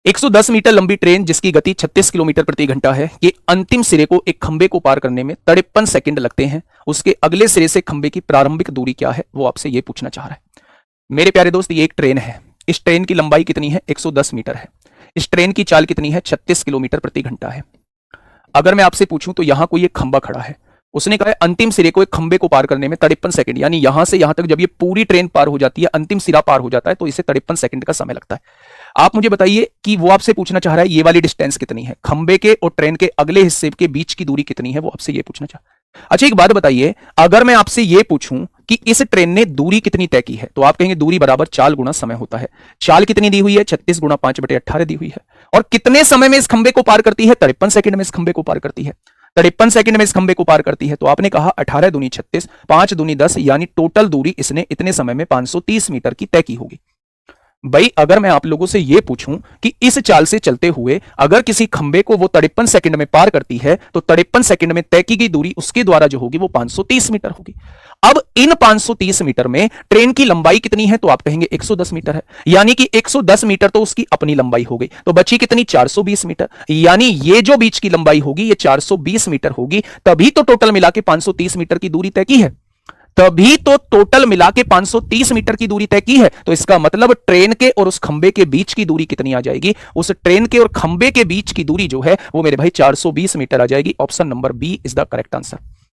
110 metre लंबी train जिसकी गति 36 किलोमीटर प्रति घंटा है, ये अंतिम सिरे को एक खंबे को पार करने में 53 सेकंड लगते हैं। उसके अगले सिरे से खंबे की प्रारंभिक दूरी क्या है, वो आपसे ये पूछना चाह रहा है। मेरे प्यारे दोस्त, ये एक ट्रेन है। इस ट्रेन की लंबाई कितनी है? 110 मीटर है। इस ट्रेन की चाल कितनी है? 36 किलोमीटर प्रति घंटा है। अगर मैं आपसे पूछूं तो यहां कोई एक खंबा खड़ा है, उसने कहा है अंतिम सिरे को एक खंबे को पार करने में 53 सेकंड, यानी यहां से यहां तक जब ये पूरी ट्रेन पार हो जाती है, अंतिम सिरा पार हो जाता है, तो इसे 53 सेकंड का समय लगता है। आप मुझे बताइए कि वो आपसे पूछना चाह रहा है ये वाली डिस्टेंस कितनी है, खंबे के और ट्रेन के अगले हिस्से के बीच की दूरी कितनी है, वो आपसे ये पूछना चाह रहा है। अच्छा, एक बात बताइए, अगर मैं आपसे ये पूछूं कि इस ट्रेन ने दूरी कितनी तय की है, तो आप कहेंगे दूरी बराबर चाल गुणा समय होता है। चाल कितनी दी हुई है? 36 गुणा 5/18 दी हुई है। और कितने समय में इस खंबे को पार करती है? 53 सेकंड में इस खंबे को पार करती है। 53 सेकंड में इस खंबे को पार करती है। तो आपने कहा 18 दूनी 36, 5 दूनी 10, यानी टोटल दूरी इसने इतने समय में 530 मीटर की तय की होगी। भाई, अगर मैं आप लोगों से यह पूछूं कि इस चाल से चलते हुए अगर किसी खंबे को वो 53 सेकंड में पार करती है, तो 53 सेकंड में तय की गई दूरी उसके द्वारा जो होगी वो 530 मीटर होगी। अब इन 530 मीटर में ट्रेन की लंबाई कितनी है? तो आप कहेंगे 110 मीटर है, यानी कि 110 मीटर तो उसकी अपनी लंबाई हो गई, तो बची कितनी? 420 मीटर, यानी ये जो बीच की लंबाई होगी ये 420 मीटर होगी। तभी तो टोटल मिला के 530 मीटर की दूरी तय की है, तभी तो टोटल मिला के 530 मीटर की दूरी तय की है। तो इसका मतलब ट्रेन के और उस खंबे के बीच की दूरी कितनी आ जाएगी? उस ट्रेन के और खंबे के बीच की दूरी जो है वो मेरे भाई 420 मीटर आ जाएगी। Option number B is the correct answer.